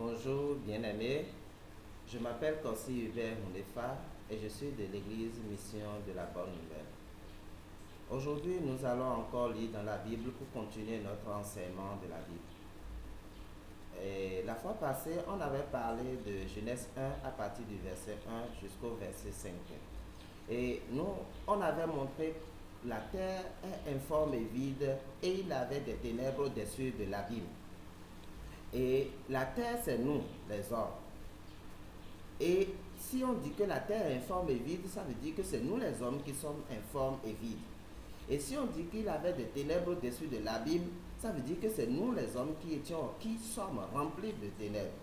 Bonjour bien-aimés, je m'appelle Kossi Hubert Moundefa et je suis de l'église Mission de la Bonne Nouvelle. Aujourd'hui, nous allons encore lire dans la Bible pour continuer notre enseignement de la Bible. Et la fois passée, on avait parlé de Genèse 1 à partir du verset 1 jusqu'au verset 5. Et nous, on avait montré que la terre est informe et vide et il avait des ténèbres au-dessus de l'abîme. Et la terre, c'est nous, les hommes. Et si on dit que la terre est informe et vide, ça veut dire que c'est nous, les hommes, qui sommes informes et vides. Et si on dit qu'il avait des ténèbres au-dessus de l'abîme, ça veut dire que c'est nous, les hommes, qui sommes remplis de ténèbres.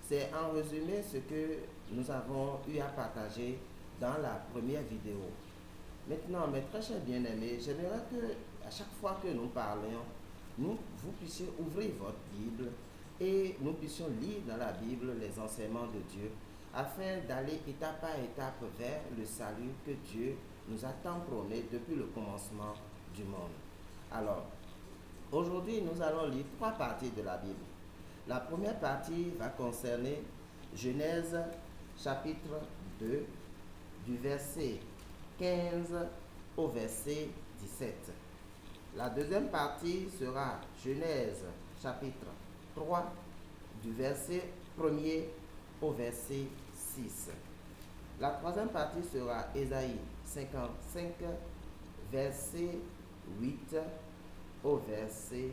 C'est en résumé ce que nous avons eu à partager dans la première vidéo. Maintenant, mes très chers bien-aimés, j'aimerais que à chaque fois que nous parlions, vous puissiez ouvrir votre Bible et nous puissions lire dans la Bible les enseignements de Dieu afin d'aller étape par étape vers le salut que Dieu nous a tant prôné depuis le commencement du monde. Alors, aujourd'hui, nous allons lire 3 parties de la Bible. La première partie va concerner Genèse chapitre 2 du verset 15 au verset 17. La deuxième partie sera Genèse chapitre 3 du verset 1er au verset 6. La troisième partie sera Ésaïe 55 verset 8 au verset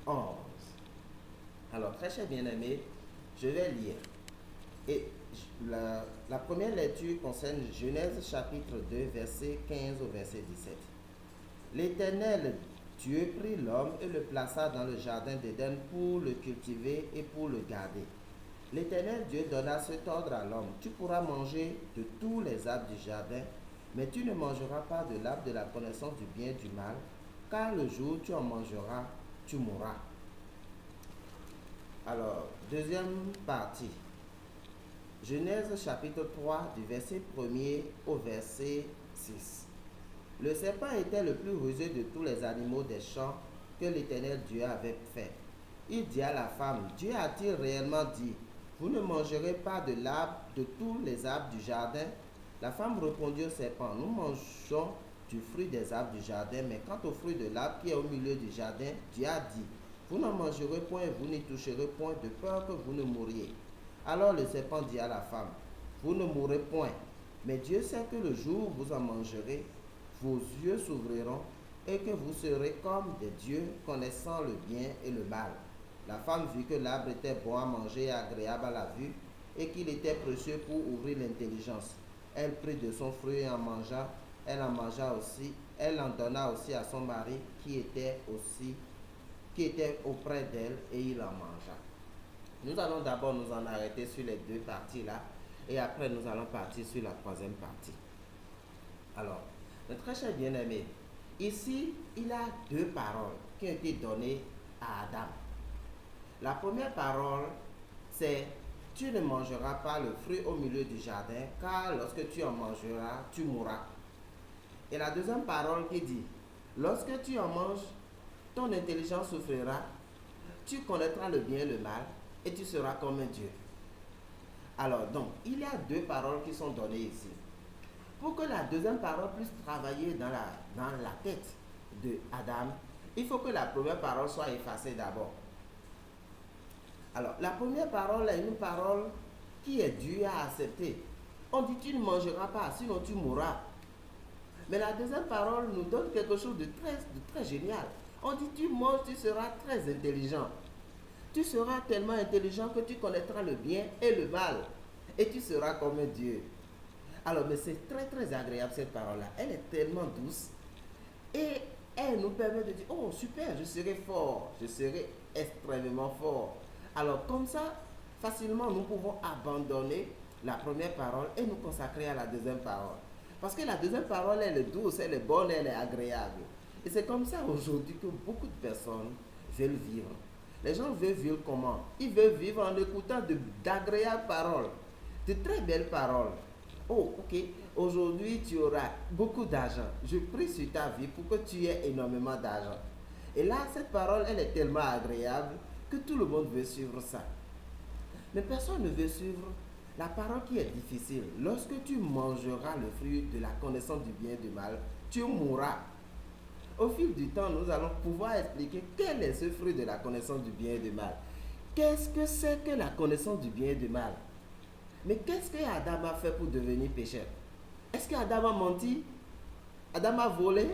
11. Alors, très chers bien-aimés, je vais lire. Et la première lecture concerne Genèse chapitre 2 verset 15 au verset 17. L'Éternel Dieu prit l'homme et le plaça dans le jardin d'Éden pour le cultiver et pour le garder. L'Éternel Dieu donna cet ordre à l'homme: tu pourras manger de tous les arbres du jardin, mais tu ne mangeras pas de l'arbre de la connaissance du bien et du mal, car le jour où tu en mangeras, tu mourras. Alors, deuxième partie. Genèse chapitre 3 du verset 1er au verset 6. Le serpent était le plus rusé de tous les animaux des champs que l'Éternel Dieu avait fait. Il dit à la femme: Dieu a-t-il réellement dit: vous ne mangerez pas de l'arbre de tous les arbres du jardin? La femme répondit au serpent: nous mangeons du fruit des arbres du jardin, mais quant au fruit de l'arbre qui est au milieu du jardin, Dieu a dit: vous n'en mangerez point, vous n'y toucherez point, de peur que vous ne mouriez. Alors le serpent dit à la femme: vous ne mourrez point, mais Dieu sait que le jour où vous en mangerez, vos yeux s'ouvriront et que vous serez comme des dieux, connaissant le bien et le mal. La femme vit que l'arbre était bon à manger et agréable à la vue, et qu'il était précieux pour ouvrir l'intelligence. Elle prit de son fruit et en mangea. Elle en mangea aussi. Elle en donna aussi à son mari qui était auprès d'elle, et il en mangea. Nous allons d'abord nous en arrêter sur les 2 parties-là, et après nous allons partir sur la 3e partie. Alors, mes très chers bien-aimés, ici, il y a 2 paroles qui ont été données à Adam. La première parole, c'est: tu ne mangeras pas le fruit au milieu du jardin, car lorsque tu en mangeras, tu mourras. Et la deuxième parole qui dit: lorsque tu en manges, ton intelligence souffrira, tu connaîtras le bien et le mal, et tu seras comme un Dieu. Alors, donc, il y a 2 paroles qui sont données ici. Pour que la deuxième parole puisse travailler dans la tête de Adam, il faut que la première parole soit effacée d'abord. Alors, la première parole est une parole qui est dure à accepter. On dit: tu ne mangeras pas, sinon tu mourras. Mais la deuxième parole nous donne quelque chose de très génial. On dit: tu manges, tu seras très intelligent. Tu seras tellement intelligent que tu connaîtras le bien et le mal. Et tu seras comme un Dieu. Alors, mais c'est très agréable cette parole-là. Elle est tellement douce. Et elle nous permet de dire: oh super, je serai fort. Je serai extrêmement fort. Alors comme ça, facilement nous pouvons abandonner la première parole et nous consacrer à la deuxième parole. Parce que la deuxième parole, elle est douce, elle est bonne, elle est agréable. Et c'est comme ça aujourd'hui que beaucoup de personnes veulent vivre. Les gens veulent vivre comment? Ils veulent vivre en écoutant d'agréables paroles, de très belles paroles. Oh, ok, aujourd'hui tu auras beaucoup d'argent. Je prie sur ta vie pour que tu aies énormément d'argent. Et là, cette parole, elle est tellement agréable que tout le monde veut suivre ça. Mais personne ne veut suivre la parole qui est difficile. Lorsque tu mangeras le fruit de la connaissance du bien et du mal, tu mourras. Au fil du temps, nous allons pouvoir expliquer quel est ce fruit de la connaissance du bien et du mal. Qu'est-ce que c'est que la connaissance du bien et du mal? Mais qu'est-ce que Adam a fait pour devenir pécheur? Est-ce qu'Adam a menti? Adam a volé?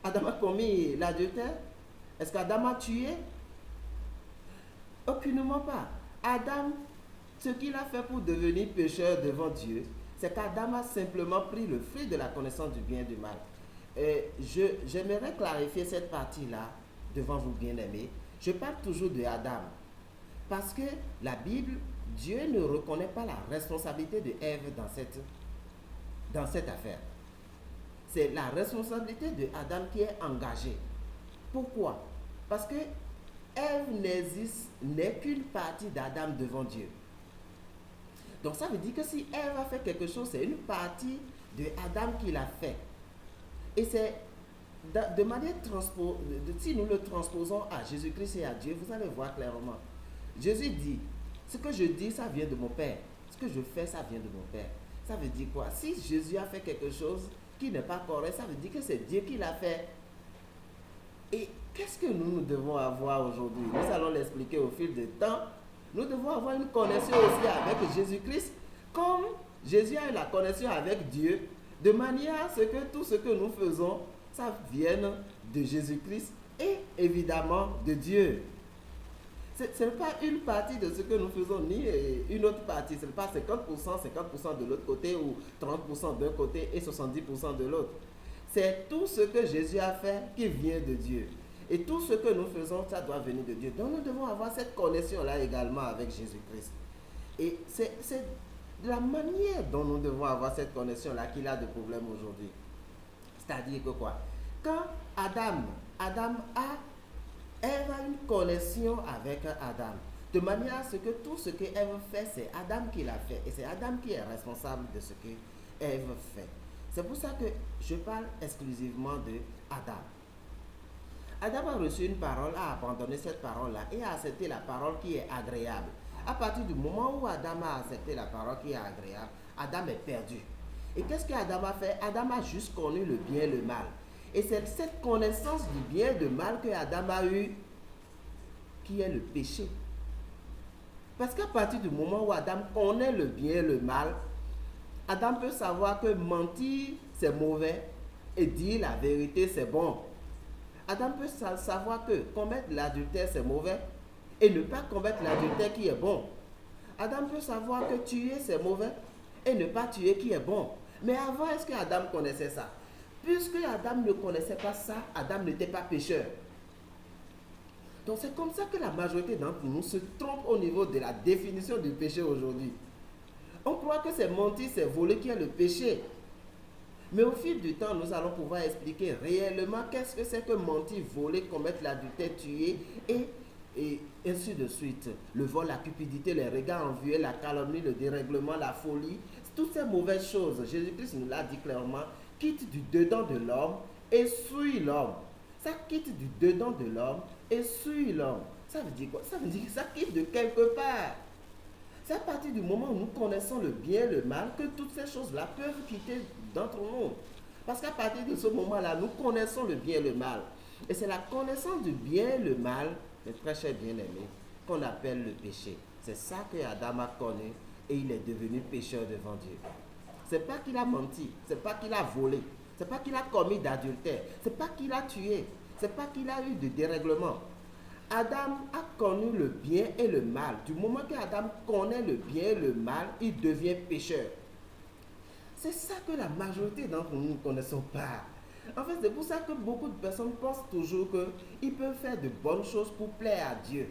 Adam a commis l'adultère? Est-ce qu'Adam a tué? Aucunement pas. Adam, ce qu'il a fait pour devenir pécheur devant Dieu, c'est qu'Adam a simplement pris le fruit de la connaissance du bien et du mal. J'aimerais clarifier cette partie-là devant vous, bien-aimés. Je parle toujours de Adam. Parce que la Bible, Dieu ne reconnaît pas la responsabilité de Ève dans cette affaire. C'est la responsabilité de Adam qui est engagée. Pourquoi? Parce que Ève n'est qu'une partie d'Adam devant Dieu. Donc ça veut dire que si Ève a fait quelque chose, c'est une partie de Adam qui l'a fait. Et c'est de manière si nous le transposons à Jésus-Christ et à Dieu, vous allez voir clairement. Jésus dit, ce que je dis, ça vient de mon Père. Ce que je fais, ça vient de mon Père. Ça veut dire quoi? Si Jésus a fait quelque chose qui n'est pas correct, ça veut dire que c'est Dieu qui l'a fait. Et qu'est-ce que nous devons avoir aujourd'hui? Nous allons l'expliquer au fil du temps. Nous devons avoir une connexion aussi avec Jésus-Christ, comme Jésus a eu la connexion avec Dieu, de manière à ce que tout ce que nous faisons, ça vienne de Jésus-Christ et évidemment de Dieu. Ce n'est pas une partie de ce que nous faisons, ni une autre partie. Ce n'est pas 50% de l'autre côté ou 30% d'un côté et 70% de l'autre. C'est tout ce que Jésus a fait qui vient de Dieu. Et tout ce que nous faisons, ça doit venir de Dieu. Donc nous devons avoir cette connexion-là également avec Jésus-Christ. Et c'est de la manière dont nous devons avoir cette connexion-là qu'il a de problème aujourd'hui. C'est-à-dire que quoi? Quand Ève a une connexion avec Adam, de manière à ce que tout ce que Ève fait, c'est Adam qui l'a fait. Et c'est Adam qui est responsable de ce que Ève fait. C'est pour ça que je parle exclusivement de Adam. Adam a reçu une parole, a abandonné cette parole-là et a accepté la parole qui est agréable. À partir du moment où Adam a accepté la parole qui est agréable, Adam est perdu. Et qu'est-ce qu'Adam a fait? Adam a juste connu le bien et le mal. Et c'est cette connaissance du bien et du mal que Adam a eu qui est le péché. Parce qu'à partir du moment où Adam connaît le bien et le mal, Adam peut savoir que mentir c'est mauvais et dire la vérité c'est bon. Adam peut savoir que commettre l'adultère c'est mauvais et ne pas commettre l'adultère qui est bon. Adam peut savoir que tuer c'est mauvais et ne pas tuer qui est bon. Mais avant, est-ce que Adam connaissait ça? Puisque Adam ne connaissait pas ça, Adam n'était pas pécheur. Donc c'est comme ça que la majorité d'entre nous se trompe au niveau de la définition du péché aujourd'hui. On croit que c'est mentir, c'est voler qui est le péché. Mais au fil du temps, nous allons pouvoir expliquer réellement qu'est-ce que c'est que mentir, voler, commettre l'adultère, tuer et ainsi de suite. Le vol, la cupidité, les regards envieux, la calomnie, le dérèglement, la folie, toutes ces mauvaises choses, Jésus-Christ nous l'a dit clairement, quitte du dedans de l'homme et suit l'homme. Ça quitte du dedans de l'homme et suit l'homme. Ça veut dire quoi? Ça veut dire que ça quitte de quelque part. C'est à partir du moment où nous connaissons le bien et le mal que toutes ces choses-là peuvent quitter d'entre nous. Parce qu'à partir de ce moment-là, nous connaissons le bien et le mal. Et c'est la connaissance du bien et le mal, mes très chers bien-aimés, qu'on appelle le péché. C'est ça que Adam a connu et il est devenu pécheur devant Dieu. C'est pas qu'il a menti, c'est pas qu'il a volé, c'est pas qu'il a commis d'adultère, c'est pas qu'il a tué, c'est pas qu'il a eu de dérèglement. Adam a connu le bien et le mal. Du moment qu'Adam connaît le bien et le mal, il devient pécheur. C'est ça que la majorité d'entre nous ne connaissons pas. En fait, c'est pour ça que beaucoup de personnes pensent toujours qu'ils peuvent faire de bonnes choses pour plaire à Dieu.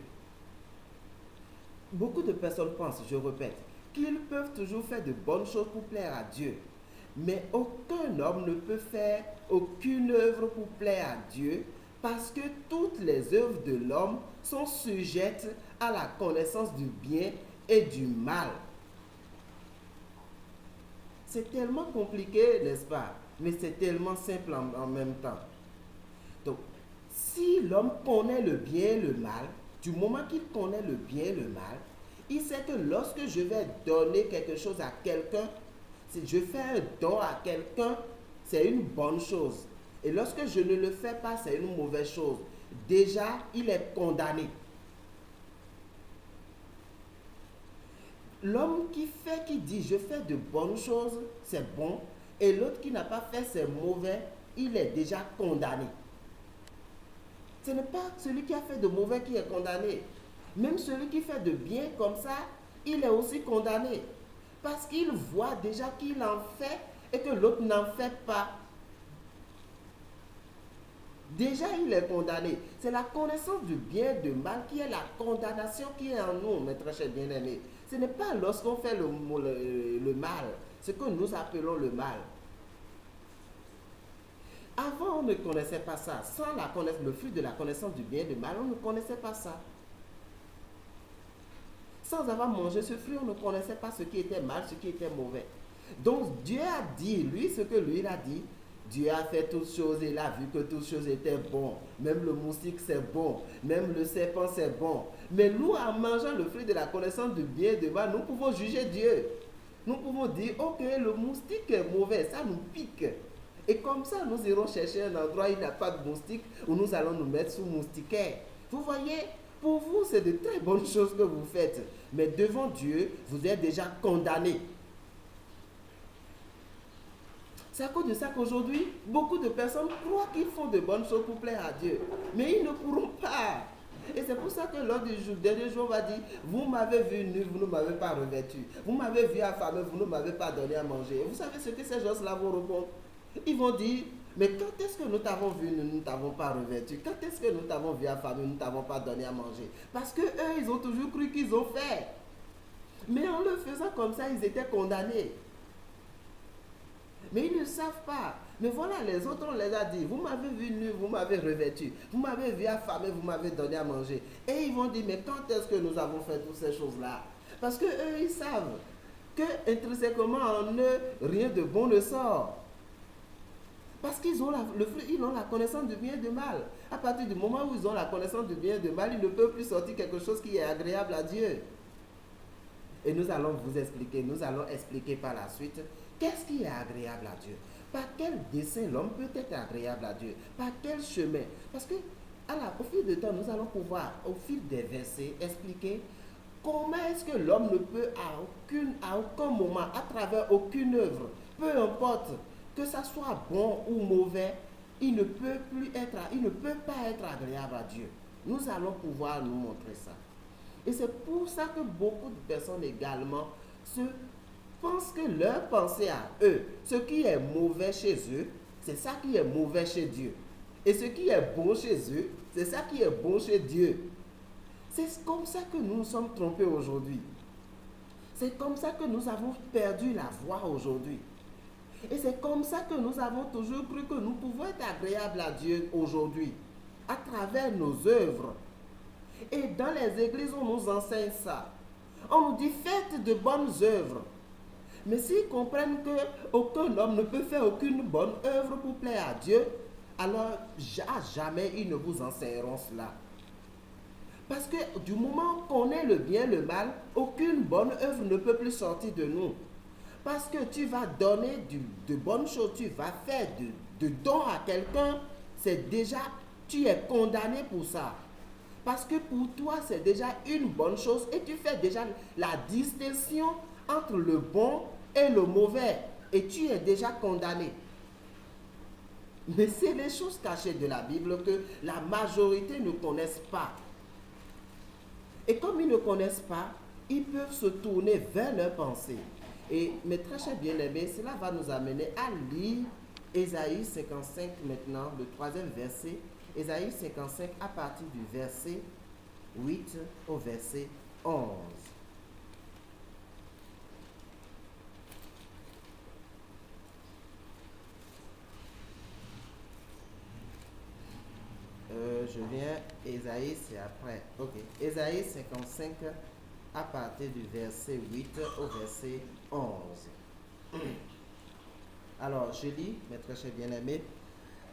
Beaucoup de personnes pensent, je répète, qu'ils peuvent toujours faire de bonnes choses pour plaire à Dieu. Mais aucun homme ne peut faire aucune œuvre pour plaire à Dieu parce que toutes les œuvres de l'homme sont sujettes à la connaissance du bien et du mal. C'est tellement compliqué, n'est-ce pas? Mais c'est tellement simple en même temps. Donc, si l'homme connaît le bien et le mal, du moment qu'il connaît le bien et le mal, Il sait que lorsque je vais donner quelque chose à quelqu'un, si je fais un don à quelqu'un, c'est une bonne chose. Et lorsque je ne le fais pas, c'est une mauvaise chose. Déjà, il est condamné. L'homme qui dit je fais de bonnes choses, c'est bon, et l'autre qui n'a pas fait, c'est mauvais, il est déjà condamné. Ce n'est pas celui qui a fait de mauvais qui est condamné. Même celui qui fait de bien comme ça, il est aussi condamné. Parce qu'il voit déjà qu'il en fait et que l'autre n'en fait pas. Déjà, il est condamné. C'est la connaissance du bien et du mal qui est la condamnation qui est en nous, mes très chers bien-aimés. Ce n'est pas lorsqu'on fait le mal, ce que nous appelons le mal. Avant, on ne connaissait pas ça. Sans le fruit de la connaissance du bien et du mal, on ne connaissait pas ça. Sans avoir mangé ce fruit, on ne connaissait pas ce qui était mal, ce qui était mauvais. Donc Dieu a dit, lui, ce que lui il a dit. Dieu a fait toutes choses et il a vu que toutes choses étaient bonnes. Même le moustique c'est bon, même le serpent c'est bon. Mais nous, en mangeant le fruit de la connaissance du bien et du mal, nous pouvons juger Dieu. Nous pouvons dire, ok, le moustique est mauvais, ça nous pique. Et comme ça, nous irons chercher un endroit où il n'y a pas de moustique, où nous allons nous mettre sous moustiquaire. Vous voyez, pour vous, c'est de très bonnes choses que vous faites. Mais devant Dieu, vous êtes déjà condamné. C'est à cause de ça qu'aujourd'hui, beaucoup de personnes croient qu'ils font de bonnes choses pour plaire à Dieu. Mais ils ne pourront pas. Et c'est pour ça que lors du dernier jour, on va dire, vous m'avez vu nu, vous ne m'avez pas revêtu. Vous m'avez vu affamé, vous ne m'avez pas donné à manger. Et vous savez ce que ces gens-là vont répondre? Ils vont dire, mais quand est-ce que nous t'avons vu, nous ne t'avons pas revêtu? Quand est-ce que nous t'avons vu affamé, nous ne t'avons pas donné à manger? Parce que eux, ils ont toujours cru qu'ils ont fait. Mais en le faisant comme ça, ils étaient condamnés. Mais ils ne savent pas. Mais voilà, les autres, on les a dit, vous m'avez vu nu, vous m'avez revêtu, vous m'avez vu affamé, vous m'avez donné à manger. Et ils vont dire, mais quand est-ce que nous avons fait toutes ces choses-là? Parce que eux, ils savent que intrinsèquement en eux, rien de bon ne sort. Parce qu'ils ont ils ont la connaissance du bien et du mal. À partir du moment où ils ont la connaissance du bien et du mal, ils ne peuvent plus sortir quelque chose qui est agréable à Dieu. Et nous allons vous expliquer, nous allons expliquer par la suite qu'est-ce qui est agréable à Dieu. Par quel dessein l'homme peut être agréable à Dieu. Par quel chemin. Parce que au fil du temps, nous allons pouvoir, au fil des versets, expliquer comment est-ce que l'homme ne peut à aucun moment, à travers aucune œuvre, peu importe, que ça soit bon ou mauvais, il ne peut pas être agréable à Dieu. Nous allons pouvoir nous montrer ça. Et c'est pour ça que beaucoup de personnes également pensent que leur pensée à eux, ce qui est mauvais chez eux, c'est ça qui est mauvais chez Dieu. Et ce qui est bon chez eux, c'est ça qui est bon chez Dieu. C'est comme ça que nous nous sommes trompés aujourd'hui. C'est comme ça que nous avons perdu la voie aujourd'hui. Et c'est comme ça que nous avons toujours cru que nous pouvons être agréables à Dieu aujourd'hui, à travers nos œuvres. Et dans les églises, on nous enseigne ça. On nous dit, faites de bonnes œuvres. Mais s'ils comprennent qu'aucun homme ne peut faire aucune bonne œuvre pour plaire à Dieu, alors à jamais ils ne vous enseigneront cela. Parce que du moment qu'on est le bien, le mal, aucune bonne œuvre ne peut plus sortir de nous. Parce que tu vas donner de bonnes choses, tu vas faire de dons à quelqu'un, c'est déjà, tu es condamné pour ça. Parce que pour toi, c'est déjà une bonne chose et tu fais déjà la distinction entre le bon et le mauvais. Et tu es déjà condamné. Mais c'est les choses cachées de la Bible que la majorité ne connaissent pas. Et comme ils ne connaissent pas, ils peuvent se tourner vers leurs pensées. Et mes très chers bien-aimés, cela va nous amener à lire Ésaïe 55 maintenant, le 3e verset. Ésaïe 55 à partir du verset 8 au verset 11. Je viens, Ésaïe c'est après. Ok, Ésaïe 55 à partir du verset 8 au verset 11. Alors, je lis, mes très chers bien-aimés.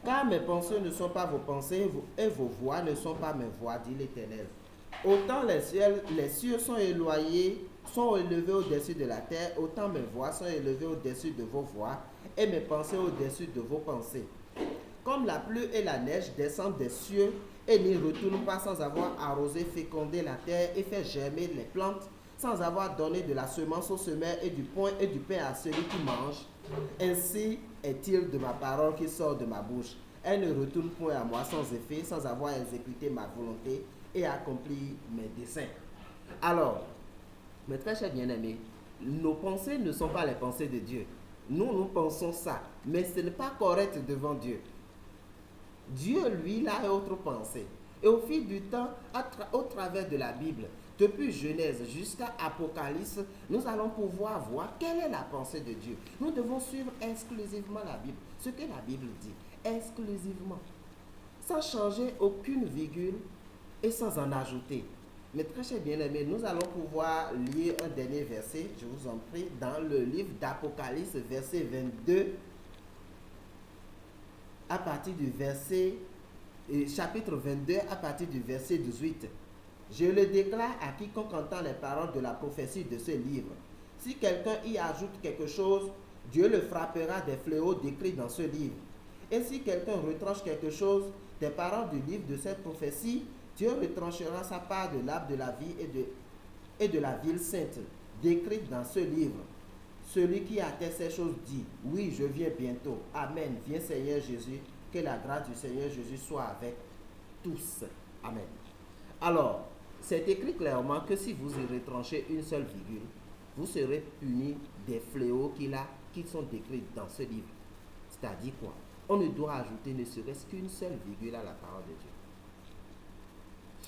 Car mes pensées ne sont pas vos pensées et vos voix ne sont pas mes voix, dit l'Éternel. Autant les cieux sont élevés au-dessus de la terre, autant mes voix sont élevées au-dessus de vos voix et mes pensées au-dessus de vos pensées. Comme la pluie et la neige descendent des cieux et n'y retournent pas sans avoir arrosé, fécondé la terre et fait germer les plantes, sans avoir donné de la semence au semeur et du pain à celui qui mange, ainsi est-il de ma parole qui sort de ma bouche. Elle ne retourne point à moi sans effet, sans avoir exécuté ma volonté et accompli mes desseins. Alors, mes très chers bien-aimés, nos pensées ne sont pas les pensées de Dieu. Nous pensons ça, mais ce n'est pas correct devant Dieu. Dieu, lui, il a autre pensée. Et au fil du temps, au travers de la Bible, depuis Genèse jusqu'à Apocalypse, nous allons pouvoir voir quelle est la pensée de Dieu. Nous devons suivre exclusivement la Bible, ce que la Bible dit, exclusivement, sans changer aucune virgule et sans en ajouter. Mes très chers bien-aimés, nous allons pouvoir lire un dernier verset, je vous en prie, dans le livre d'Apocalypse, verset 22, à partir du chapitre 22, à partir du verset 18. Je le déclare à quiconque entend les paroles de la prophétie de ce livre. Si quelqu'un y ajoute quelque chose, Dieu le frappera des fléaux décrits dans ce livre. Et si quelqu'un retranche quelque chose des paroles du livre de cette prophétie, Dieu retranchera sa part de l'arbre de la vie et de la ville sainte, décrite dans ce livre. Celui qui atteste ces choses dit, oui, je viens bientôt. Amen. Viens Seigneur Jésus, que la grâce du Seigneur Jésus soit avec tous. Amen. Alors, c'est écrit clairement que si vous y retranchez une seule virgule, vous serez punis des fléaux qui sont décrits dans ce livre. C'est-à-dire quoi? On ne doit ajouter ne serait-ce qu'une seule virgule à la parole de Dieu.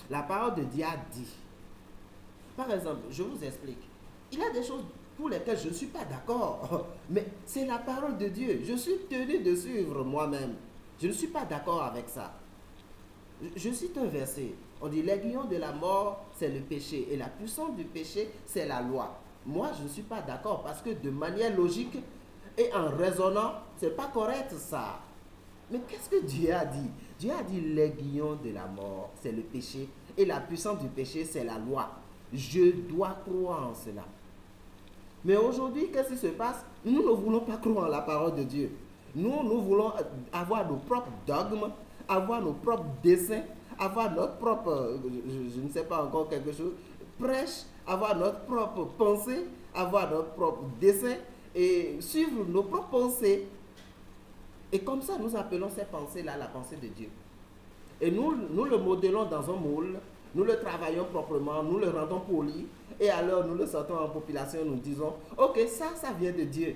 La parole de Dieu a dit. Par exemple, je vous explique. Il y a des choses pour lesquelles je ne suis pas d'accord, mais c'est la parole de Dieu. Je suis tenu de suivre moi-même. Je ne suis pas d'accord avec ça. Je cite un verset. On dit, l'aiguillon de la mort, c'est le péché. Et la puissance du péché, c'est la loi. Moi, je ne suis pas d'accord parce que de manière logique et en raisonnant, c'est pas correct ça. Mais qu'est-ce que Dieu a dit? Dieu a dit, l'aiguillon de la mort, c'est le péché. Et la puissance du péché, c'est la loi. Je dois croire en cela. Mais aujourd'hui, qu'est-ce qui se passe? Nous ne voulons pas croire en la parole de Dieu. Nous voulons avoir nos propres dogmes, avoir nos propres desseins, avoir notre propre, je ne sais pas encore quelque chose, prêche, avoir notre propre pensée, avoir notre propre dessein et suivre nos propres pensées. Et comme ça, nous appelons ces pensées-là la pensée de Dieu. Et nous le modelons dans un moule, nous le travaillons proprement, nous le rendons poli, et alors nous le sortons en population, nous disons, ok, ça vient de Dieu.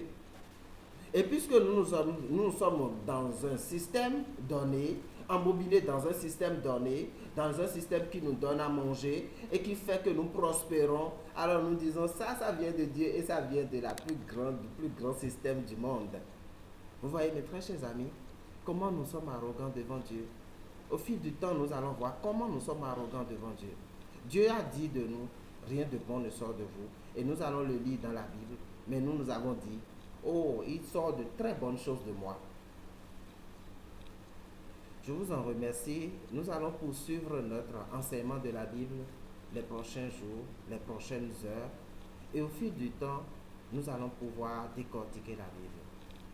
Et puisque nous sommes dans un système donné, embobinés dans un système donné, dans un système qui nous donne à manger et qui fait que nous prospérons, alors nous disons, ça vient de Dieu et ça vient de du plus grand système du monde. Vous voyez, mes très chers amis, comment nous sommes arrogants devant Dieu. Au fil du temps, nous allons voir comment nous sommes arrogants devant Dieu. Dieu a dit de nous, rien de bon ne sort de vous. Et nous allons le lire dans la Bible. Mais nous avons dit, oh, il sort de très bonnes choses de moi. Je vous en remercie. Nous allons poursuivre notre enseignement de la Bible les prochains jours, les prochaines heures. Et au fil du temps, nous allons pouvoir décortiquer la Bible.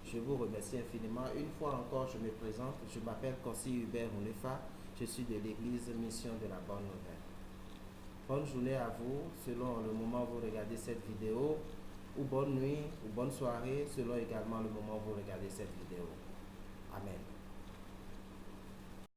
Je vous remercie infiniment. Une fois encore, je me présente. Je m'appelle Kossi Hubert Hunefa. Je suis de l'église Mission de la Bonne Nouvelle. Bonne journée à vous, selon le moment où vous regardez cette vidéo, ou bonne nuit, ou bonne soirée, selon également le moment où vous regardez cette vidéo.